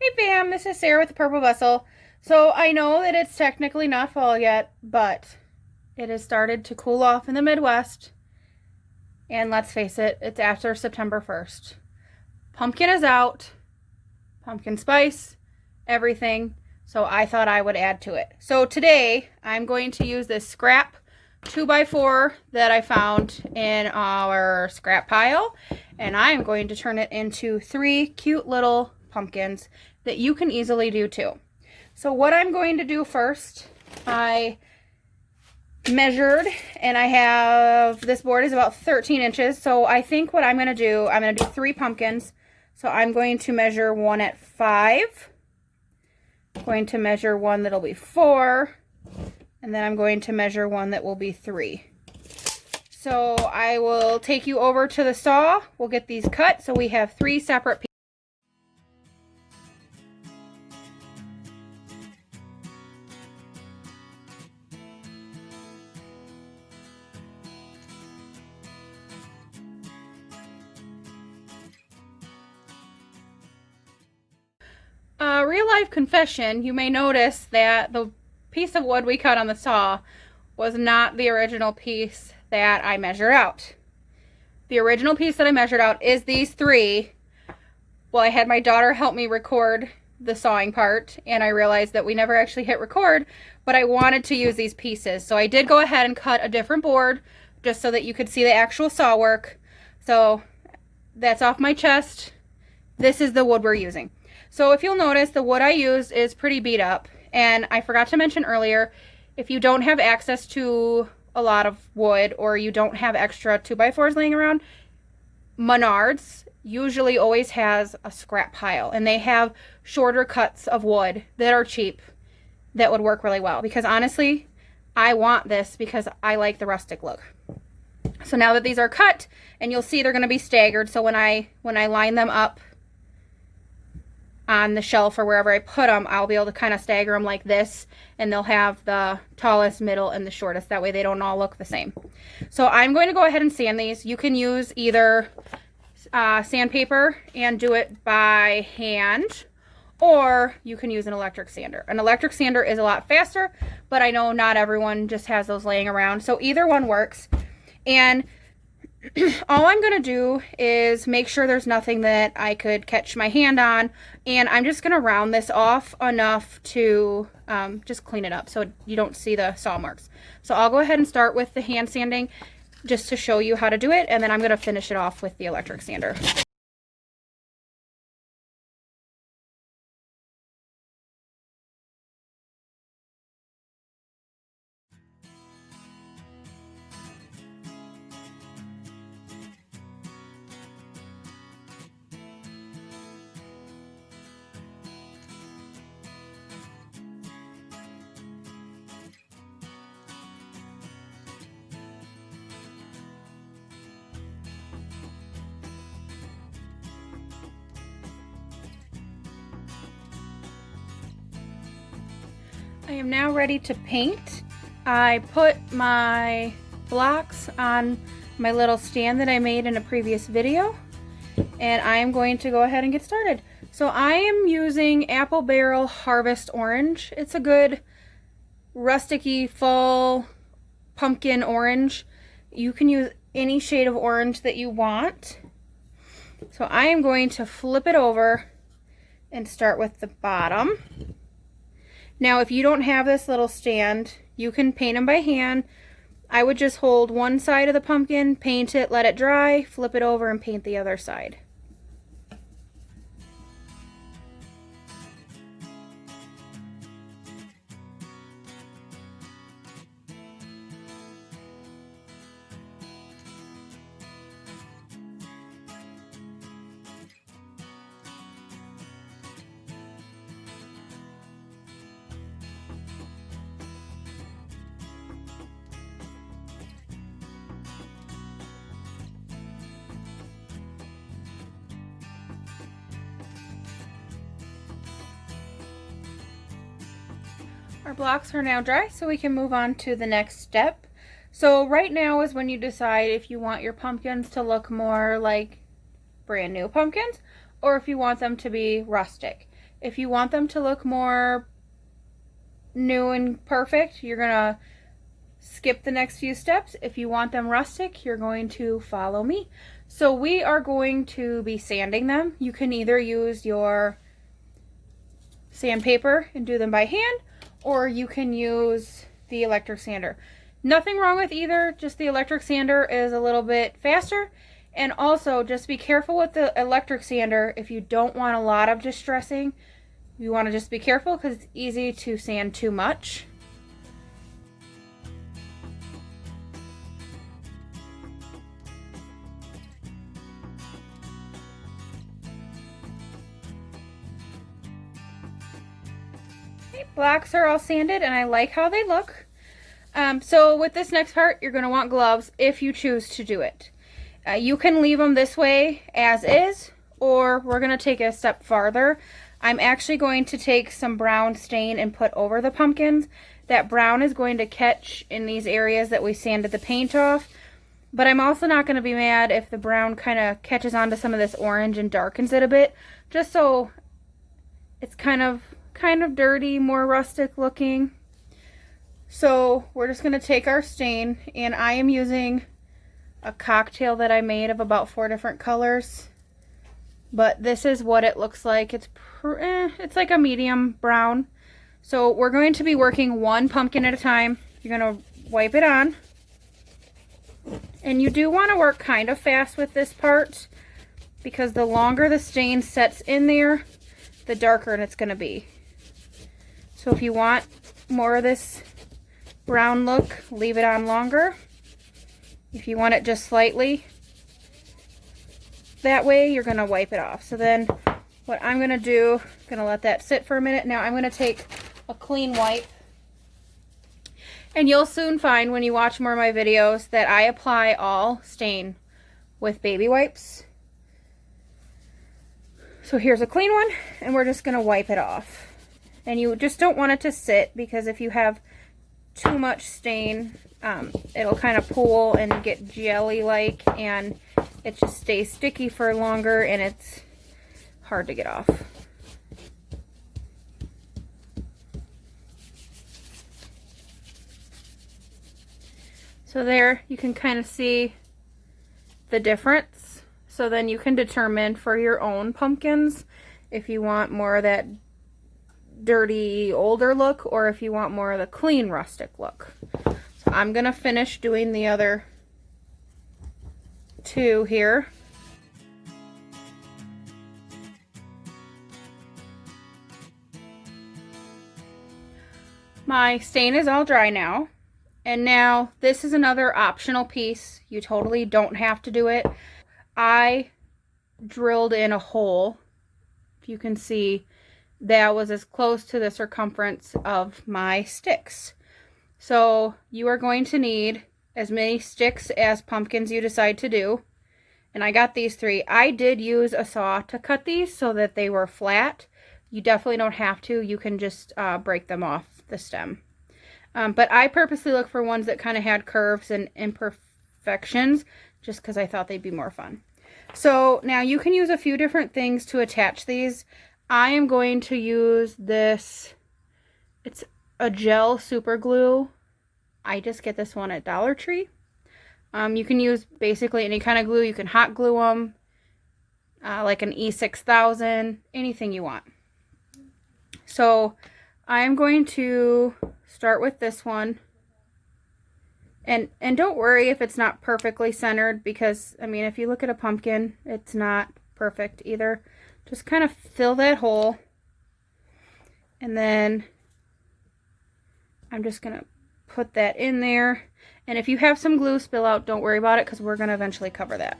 Hey fam, this is Sarah with the Purple Vessel. So I know that it's technically not fall yet, but it has started to cool off in the Midwest. And let's face it, it's after September 1st. Pumpkin is out, pumpkin spice, everything. So I thought I would add to it. So today I'm going to use this scrap 2x4 that I found in our scrap pile. And I am going to turn it into 3 cute little pumpkins that you can easily do too. So what I'm going to do first, I measured and I have, this board is about 13 inches. So I think what I'm going to do, I'm going to do 3 pumpkins. So I'm going to measure one at 5. I'm going to measure one that'll be 4. And then I'm going to measure one that will be 3. So I will take you over to the saw. We'll get these cut so we have 3 separate pieces. Real life confession, you may notice that the piece of wood we cut on the saw was not the original piece that I measured out. The original piece that I measured out is these 3. Well, I had my daughter help me record the sawing part, and I realized that we never actually hit record, but I wanted to use these pieces. So I did go ahead and cut a different board just so that you could see the actual saw work. So that's off my chest. This is the wood we're using. So if you'll notice, the wood I used is pretty beat up. And I forgot to mention earlier, if you don't have access to a lot of wood or you don't have extra 2x4s laying around, Menards usually always has a scrap pile. And they have shorter cuts of wood that are cheap that would work really well. Because honestly, I want this because I like the rustic look. So now that these are cut, and you'll see they're going to be staggered. So when I line them up on the shelf or wherever I put them, I'll be able to kind of stagger them like this, and they'll have the tallest, middle, and the shortest. That way they don't all look the same. So I'm going to go ahead and sand these. You can use either sandpaper and do it by hand, or you can use an electric sander. An electric sander is a lot faster, but I know not everyone just has those laying around. So either one works. And all I'm going to do is make sure there's nothing that I could catch my hand on, and I'm just going to round this off enough to just clean it up so you don't see the saw marks. So I'll go ahead and start with the hand sanding just to show you how to do it, and then I'm going to finish it off with the electric sander. I am now ready to paint. I put my blocks on my little stand that I made in a previous video, and I am going to go ahead and get started. So I am using Apple Barrel Harvest Orange. It's a good rusticy fall pumpkin orange. You can use any shade of orange that you want. So I am going to flip it over and start with the bottom. Now, if you don't have this little stand, you can paint them by hand. I would just hold one side of the pumpkin, paint it, let it dry, flip it over, and paint the other side. Our blocks are now dry, so we can move on to the next step. So right now is when you decide if you want your pumpkins to look more like brand new pumpkins or if you want them to be rustic. If you want them to look more new and perfect, you're gonna skip the next few steps. If you want them rustic, you're going to follow me. So we are going to be sanding them. You can either use your sandpaper and do them by hand, or you can use the electric sander. Nothing wrong with either, just the electric sander is a little bit faster. And also just be careful with the electric sander if you don't want a lot of distressing. You want to just be careful because it's easy to sand too much. Okay, blocks are all sanded and I like how they look. So with this next part, you're going to want gloves if you choose to do it. You can leave them this way as is, or we're going to take it a step farther. I'm actually going to take some brown stain and put over the pumpkins. That brown is going to catch in these areas that we sanded the paint off. But I'm also not going to be mad if the brown kind of catches onto some of this orange and darkens it a bit, just so it's kind of dirty, more rustic looking. So we're just going to take our stain, and I am using a cocktail that I made of about 4 different colors. But this is what it looks like. It's like a medium brown. So we're going to be working one pumpkin at a time. You're going to wipe it on. And you do want to work kind of fast with this part, because the longer the stain sets in there, the darker it's going to be. So if you want more of this brown look, leave it on longer. If you want it just slightly that way, you're going to wipe it off. So then what I'm going to do, I'm going to let that sit for a minute. Now I'm going to take a clean wipe. And you'll soon find when you watch more of my videos that I apply all stain with baby wipes. So here's a clean one, and we're just going to wipe it off. And you just don't want it to sit, because if you have too much stain, it'll kind of pool and get jelly-like, and it just stays sticky for longer, and it's hard to get off. So there, you can kind of see the difference. So then you can determine for your own pumpkins if you want more of that dirty, older look, or if you want more of the clean, rustic look. So I'm going to finish doing the other 2 here. My stain is all dry now. And now this is another optional piece. You totally don't have to do it. I drilled in a hole. If you can see, that was as close to the circumference of my sticks. So you are going to need as many sticks as pumpkins you decide to do. And I got these 3. I did use a saw to cut these so that they were flat. You definitely don't have to. You can just break them off the stem. But I purposely look for ones that kind of had curves and imperfections, just because I thought they'd be more fun. So now you can use a few different things to attach these. I am going to use this. It's a gel super glue. I just get this one at Dollar Tree. You can use basically any kind of glue. You can hot glue them, like an E6000, anything you want. So I'm going to start with this one. And don't worry if it's not perfectly centered, because, I mean, if you look at a pumpkin, it's not perfect either. Just kind of fill that hole. And then I'm just going to put that in there. And if you have some glue spill out, don't worry about it, because we're going to eventually cover that.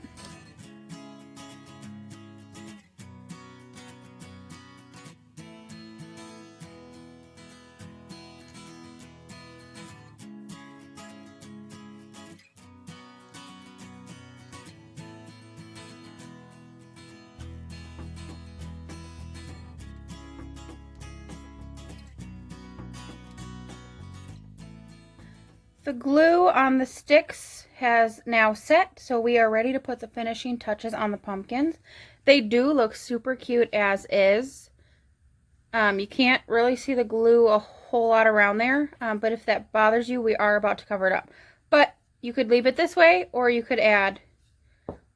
The glue on the sticks has now set, so we are ready to put the finishing touches on the pumpkins. They do look super cute as is. You can't really see the glue a whole lot around there, but if that bothers you, we are about to cover it up. But you could leave it this way, or you could add,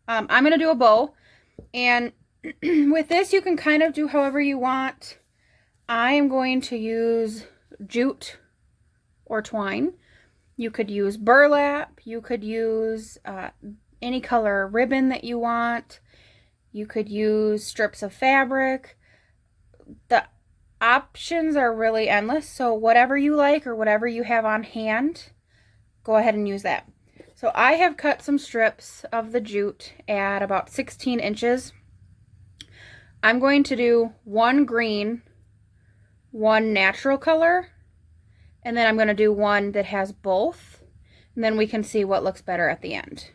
I'm going to do a bow, and with this you can kind of do however you want. I am going to use jute or twine. You could use burlap, you could use any color ribbon that you want, you could use strips of fabric. The options are really endless, so whatever you like or whatever you have on hand, go ahead and use that. So I have cut some strips of the jute at about 16 inches. I'm going to do one green, one natural color, and then I'm going to do one that has both, and then we can see what looks better at the end.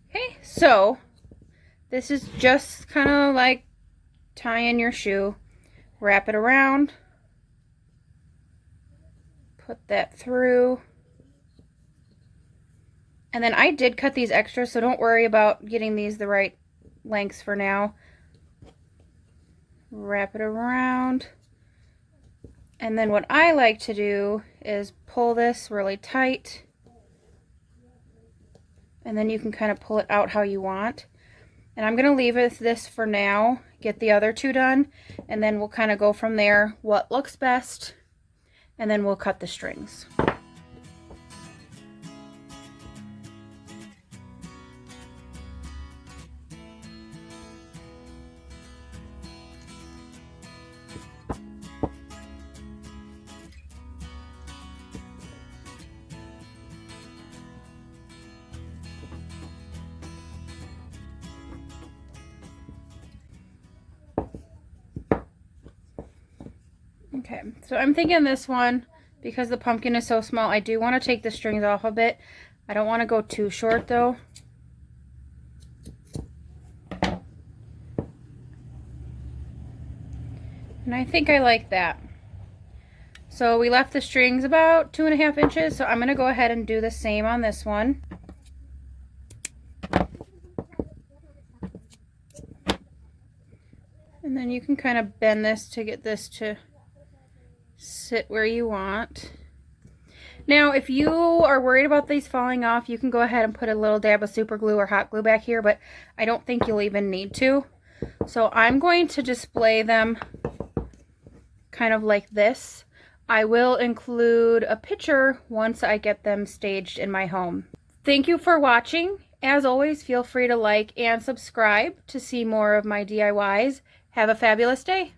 Okay, so this is just kind of like tying your shoe. Wrap it around, put that through, and then I did cut these extra, so don't worry about getting these the right lengths for now. Wrap it around, and then what I like to do is pull this really tight, and then you can kind of pull it out how you want. And I'm going to leave this for now, get the other two done, and then we'll kind of go from there, what looks best, and then we'll cut the strings. Okay, so I'm thinking this one, because the pumpkin is so small, I do want to take the strings off a bit. I don't want to go too short though. And I think I like that. So we left the strings about 2.5 inches, so I'm going to go ahead and do the same on this one. And then you can kind of bend this to get this to sit where you want. Now, if you are worried about these falling off, you can go ahead and put a little dab of super glue or hot glue back here, but I don't think you'll even need to. So I'm going to display them kind of like this. I will include a picture once I get them staged in my home. Thank you for watching. As always, feel free to like and subscribe to see more of my DIYs. Have a fabulous day.